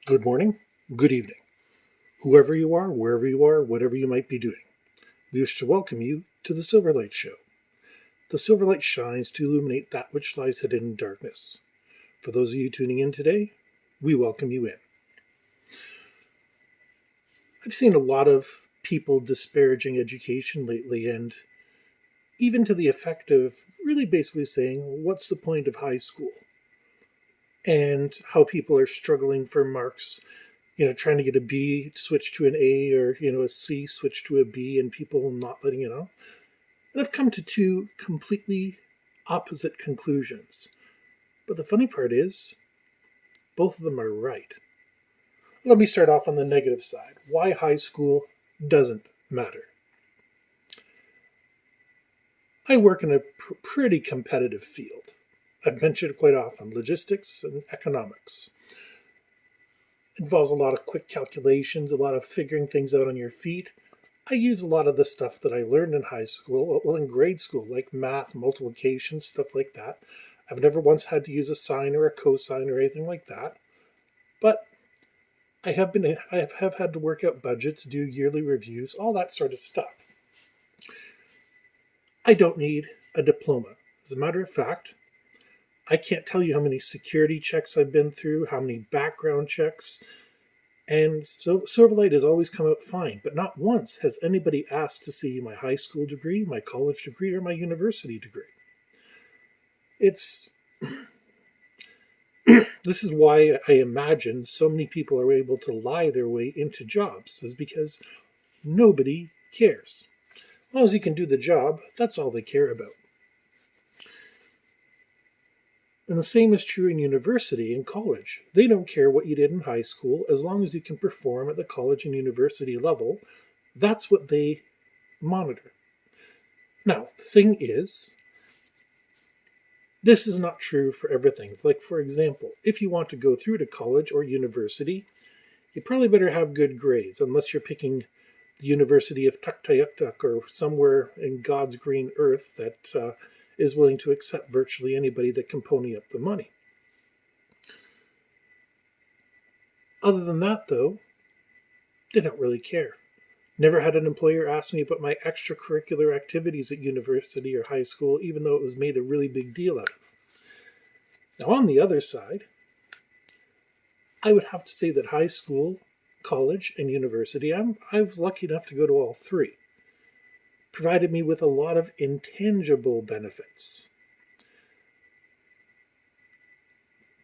Good morning, good evening, whoever you are, wherever you are, whatever you might be doing. We wish to welcome you to the Silverlight Show. The Silverlight shines to illuminate that which lies hidden in darkness. For those of you tuning in today, we welcome you in. I've seen a lot of people disparaging education lately, and even to the effect of really basically saying, what's the point of high school? And how people are struggling for marks, trying to get a B, switch to an A, or, a C, switch to a B, and people not letting it on. And I've come to two completely opposite conclusions. But the funny part is, both of them are right. Let me start off on the negative side. Why high school doesn't matter. I work in a pretty competitive field. I've mentioned quite often logistics and economics. It involves a lot of quick calculations, a lot of figuring things out on your feet. I use a lot of the stuff that I learned in high school, well, in grade school, like math, multiplication, stuff like that. I've never once had to use a sine or a cosine or anything like that. But I have had to work out budgets, do yearly reviews, all that sort of stuff. I don't need a diploma. As a matter of fact, I can't tell you how many security checks I've been through, how many background checks, and so Silverlight has always come out fine, but not once has anybody asked to see my high school degree, my college degree, or my university degree. It's this is why I imagine so many people are able to lie their way into jobs, is because nobody cares. As long as you can do the job, that's all they care about. And the same is true in university and college. They don't care what you did in high school, as long as you can perform at the college and university level. That's what they monitor. Now, the thing is, this is not true for everything. Like, for example, if you want to go through to college or university, you probably better have good grades, unless you're picking the University of Tuktoyaktuk or somewhere in God's green earth that is willing to accept virtually anybody that can pony up the money. Other than that, though, they don't really care. Never had an employer ask me about my extracurricular activities at university or high school, even though it was made a really big deal out of. Now, on the other side, I would have to say that high school, college, and university, I was lucky enough to go to all three, provided me with a lot of intangible benefits.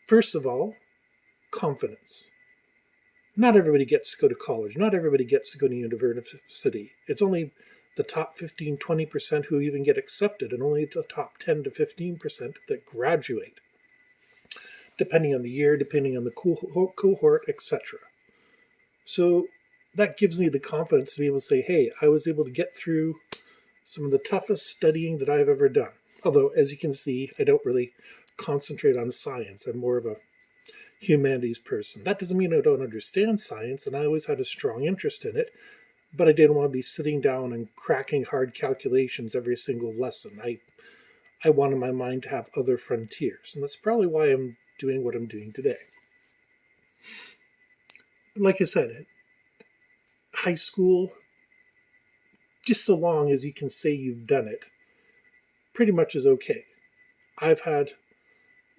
First of all, confidence. Not everybody gets to go to college. Not everybody gets to go to university. It's only the top 15, 20% who even get accepted, and only the top 10 to 15% that graduate, depending on the year, depending on the cohort, etc. So that gives me the confidence to be able to say, hey, I was able to get through some of the toughest studying that I've ever done. Although, as you can see, I don't really concentrate on science. I'm more of a humanities person. That doesn't mean I don't understand science, and I always had a strong interest in it, but I didn't want to be sitting down and cracking hard calculations every single lesson. I wanted my mind to have other frontiers, and that's probably why I'm doing what I'm doing today. Like I said, high school, just so long as you can say you've done it, pretty much is okay. I've had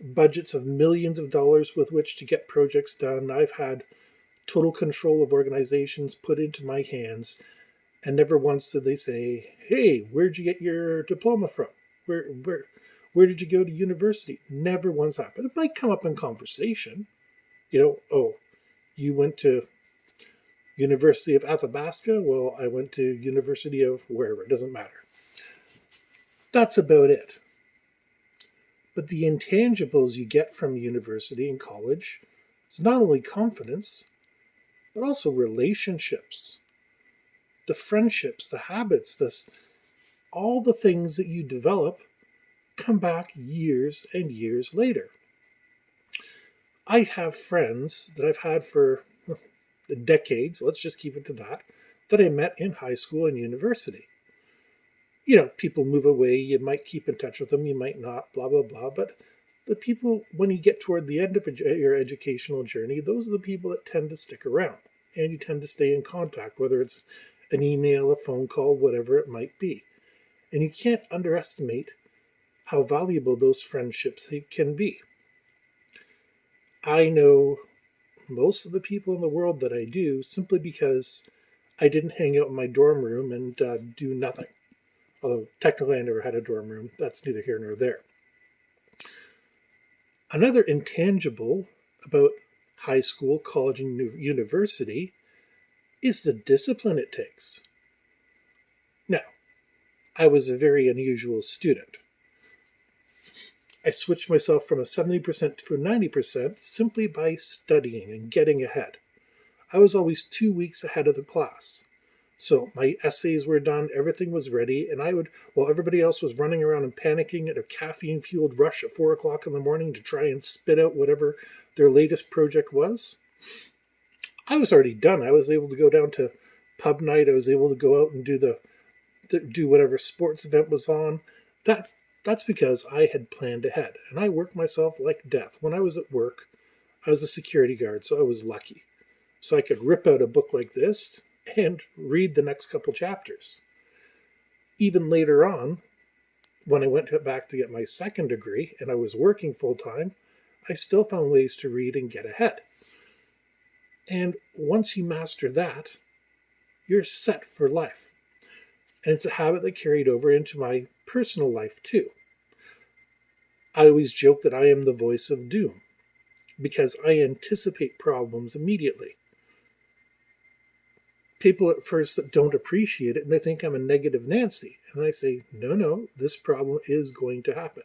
budgets of millions of dollars with which to get projects done. I've had total control of organizations put into my hands, and never once did they say, hey, where'd you get your diploma from? Where did you go to university? Never once happened. It might come up in conversation. Oh, you went to University of Athabasca? Well, I went to University of wherever. It doesn't matter. That's about it. But the intangibles you get from university and college is not only confidence, but also relationships, the friendships, the habits, all the things that you develop come back years and years later. I have friends that I've had for decades, let's just keep it to that I met in high school and university. People move away, you might keep in touch with them, you might not, blah, blah, blah, but The people, when you get toward the end of your educational journey, those are the people that tend to stick around, and you tend to stay in contact, whether it's an email, a phone call, whatever it might be. And you can't underestimate how valuable those friendships can be. I know most of the people in the world that I do simply because I didn't hang out in my dorm room and do nothing. Although technically I never had a dorm room, that's neither here nor there. Another intangible about high school, college, and university is the discipline it takes. Now, I was a very unusual student. I switched myself from a 70% to a 90% simply by studying and getting ahead. I was always 2 weeks ahead of the class. So my essays were done, everything was ready, and while everybody else was running around and panicking at a caffeine-fueled rush at 4 o'clock in the morning to try and spit out whatever their latest project was, I was already done. I was able to go down to pub night. I was able to go out and do whatever sports event was on. That's because I had planned ahead, and I worked myself like death. When I was at work, I was a security guard, so I was lucky. So I could rip out a book like this and read the next couple chapters. Even later on, when I went back to get my second degree and I was working full time, I still found ways to read and get ahead. And once you master that, you're set for life. And it's a habit that carried over into my personal life too. I always joke that I am the voice of doom because I anticipate problems immediately. People at first that don't appreciate it and they think I'm a negative Nancy. And I say, no, this problem is going to happen.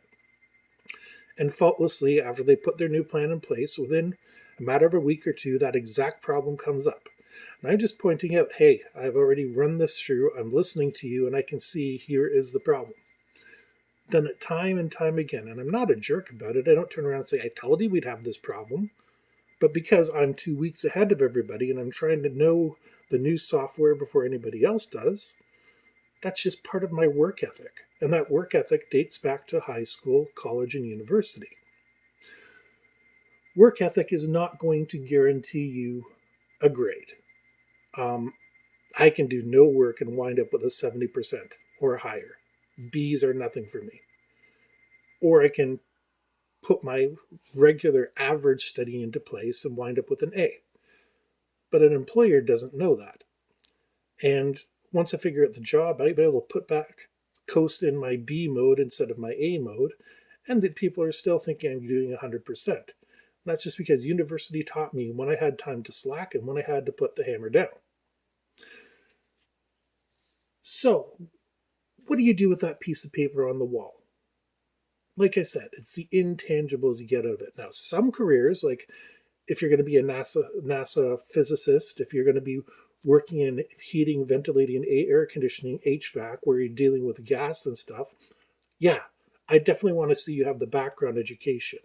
And faultlessly, after they put their new plan in place, within a matter of a week or two, that exact problem comes up. And I'm just pointing out, hey, I've already run this through, I'm listening to you, and I can see here is the problem. Done it time and time again, and I'm not a jerk about it. I don't turn around and say, I told you we'd have this problem. But because I'm 2 weeks ahead of everybody and I'm trying to know the new software before anybody else does, that's just part of my work ethic. And that work ethic dates back to high school, college, and university. Work ethic is not going to guarantee you a grade. I can do no work and wind up with a 70% or higher. B's are nothing for me. Or I can put my regular average study into place and wind up with an A. But an employer doesn't know that. And once I figure out the job, I'll be able to coast in my B mode instead of my A mode, and that people are still thinking I'm doing 100%. That's just because university taught me when I had time to slack and when I had to put the hammer down. So, what do you do with that piece of paper on the wall? Like I said, it's the intangibles you get out of it. Now, some careers, like if you're going to be a NASA physicist, if you're going to be working in heating, ventilating, air conditioning, HVAC, where you're dealing with gas and stuff, yeah, I definitely want to see you have the background education.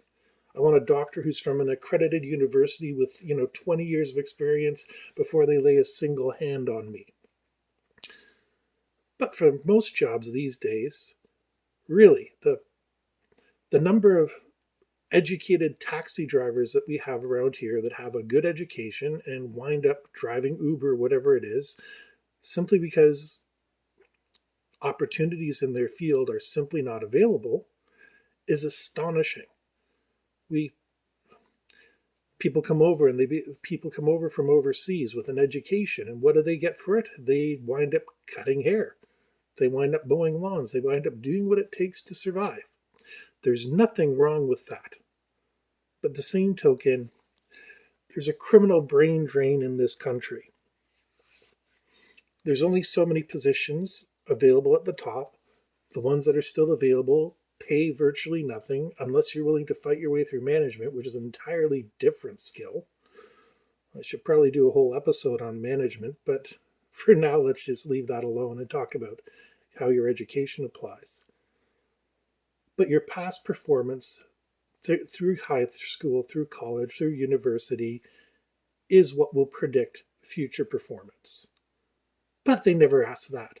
I want a doctor who's from an accredited university with 20 years of experience before they lay a single hand on me. But for most jobs these days, really, the number of educated taxi drivers that we have around here that have a good education and wind up driving Uber, whatever it is, simply because opportunities in their field are simply not available, is astonishing. People come over from overseas with an education, and what do they get for it? They wind up cutting hair. They wind up mowing lawns. They wind up doing what it takes to survive. There's nothing wrong with that. But the same token, there's a criminal brain drain in this country. There's only so many positions available at the top. The ones that are still available pay virtually nothing unless you're willing to fight your way through management, which is an entirely different skill. I should probably do a whole episode on management, but for now, let's just leave that alone and talk about how your education applies. But your past performance through high school, through college, through university is what will predict future performance. But they never ask that.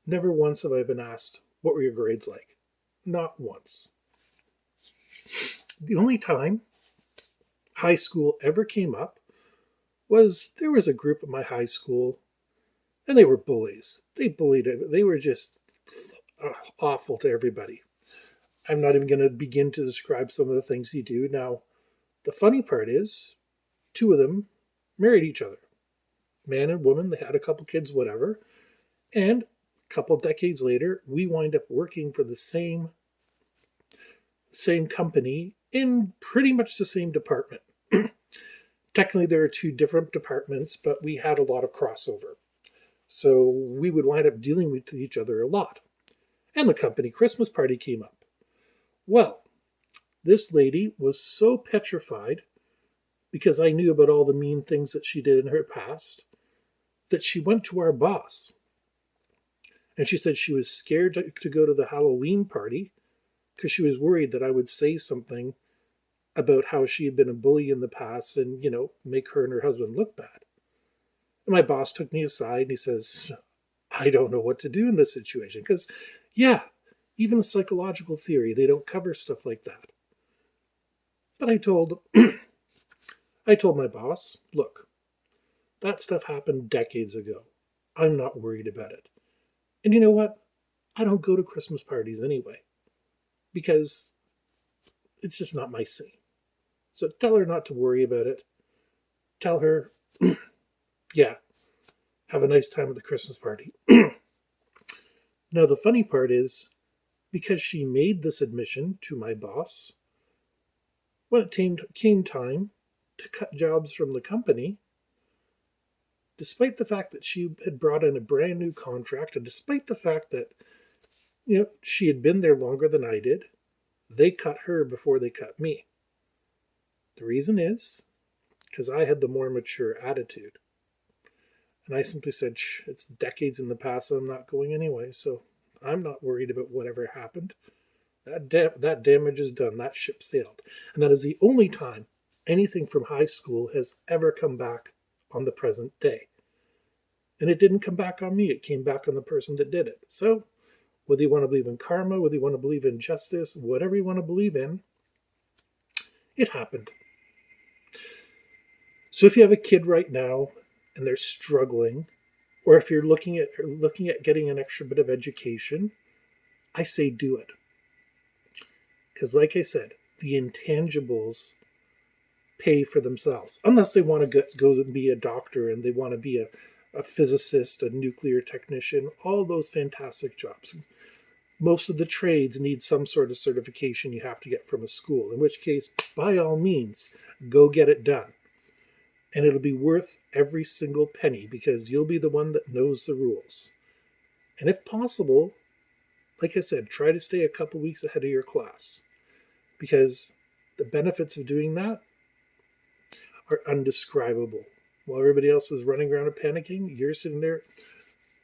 Never once have I been asked, what were your grades like? Not once. The only time high school ever came up was there was a group at my high school, and they were bullies. They bullied it. They were just awful to everybody. I'm not even going to begin to describe some of the things he do. Now, the funny part is, two of them married each other. Man and woman, they had a couple kids, whatever. And a couple decades later, we wind up working for the same company in pretty much the same department. Technically, there are two different departments, but we had a lot of crossover. So we would wind up dealing with each other a lot. And the company Christmas party came up. Well, this lady was so petrified because I knew about all the mean things that she did in her past that she went to our boss. And she said she was scared to go to the Halloween party because she was worried that I would say something about how she had been a bully in the past and, make her and her husband look bad. And my boss took me aside and he says, I don't know what to do in this situation. Because, even a psychological theory, they don't cover stuff like that. But I told my boss, look, that stuff happened decades ago. I'm not worried about it. And you know what? I don't go to Christmas parties anyway. Because it's just not my scene. So tell her not to worry about it. Tell her, have a nice time at the Christmas party. Now, the funny part is, because she made this admission to my boss, when it came time to cut jobs from the company, despite the fact that she had brought in a brand new contract, and despite the fact that, she had been there longer than I did, they cut her before they cut me. The reason is because I had the more mature attitude. And I simply said, it's decades in the past, and I'm not going anyway, so I'm not worried about whatever happened. That damage is done. That ship sailed. And that is the only time anything from high school has ever come back on the present day. And it didn't come back on me. It came back on the person that did it. So whether you want to believe in karma, whether you want to believe in justice, whatever you want to believe in, it happened. So if you have a kid right now and they're struggling, or if you're looking at getting an extra bit of education, I say do it. Because like I said, the intangibles pay for themselves. Unless they want to go and be a doctor and they want to be a physicist, a nuclear technician, all those fantastic jobs. Most of the trades need some sort of certification you have to get from a school, in which case, by all means, go get it done. And it'll be worth every single penny because you'll be the one that knows the rules. And if possible, like I said, try to stay a couple weeks ahead of your class because the benefits of doing that are undescribable. While everybody else is running around and panicking, you're sitting there,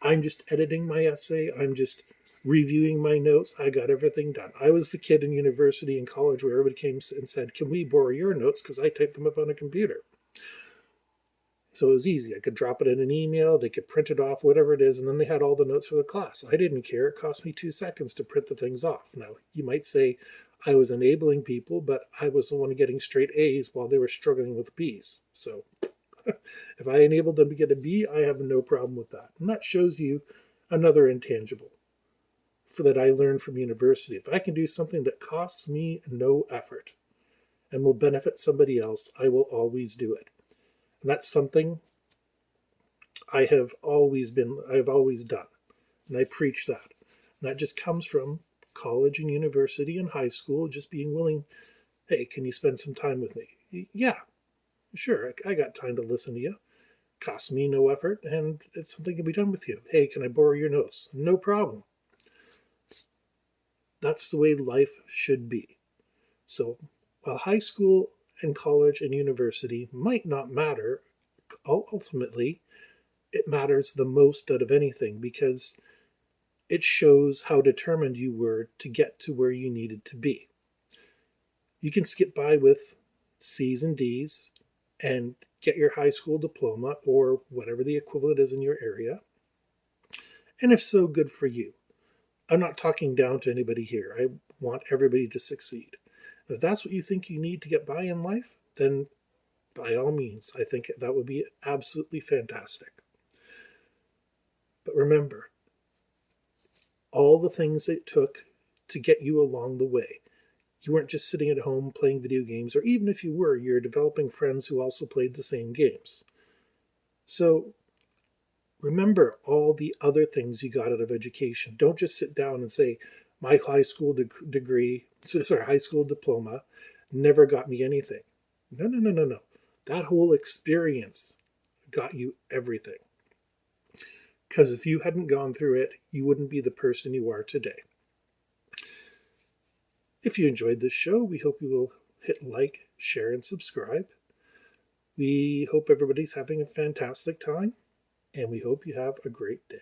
I'm just editing my essay, I'm just reviewing my notes, I got everything done. I was the kid in university and college where everybody came and said, can we borrow your notes? Because I typed them up on a computer. So it was easy. I could drop it in an email, they could print it off, whatever it is, and then they had all the notes for the class. I didn't care. It cost me 2 seconds to print the things off. Now, you might say I was enabling people, but I was the one getting straight A's while they were struggling with B's. So if I enabled them to get a B, I have no problem with that. And that shows you another intangible that I learned from university. If I can do something that costs me no effort and will benefit somebody else, I will always do it. And that's something I've always done. And I preach that. And that just comes from college and university and high school, just being willing, hey, can you spend some time with me? Yeah, sure, I got time to listen to you. Costs me no effort, and it's something can be done with you. Hey, can I borrow your notes? No problem. That's the way life should be. So while high school and college and university might not matter, ultimately, it matters the most out of anything because it shows how determined you were to get to where you needed to be. You can skip by with C's and D's and get your high school diploma or whatever the equivalent is in your area. And if so, good for you. I'm not talking down to anybody here. I want everybody to succeed. If that's what you think you need to get by in life, then by all means, I think that would be absolutely fantastic. But remember, all the things it took to get you along the way. You weren't just sitting at home playing video games, or even if you were, you're developing friends who also played the same games. So remember all the other things you got out of education. Don't just sit down and say, my high school high school diploma never got me anything. No, no, no, no, no. That whole experience got you everything. Because if you hadn't gone through it, you wouldn't be the person you are today. If you enjoyed this show, we hope you will hit like, share, and subscribe. We hope everybody's having a fantastic time, and we hope you have a great day.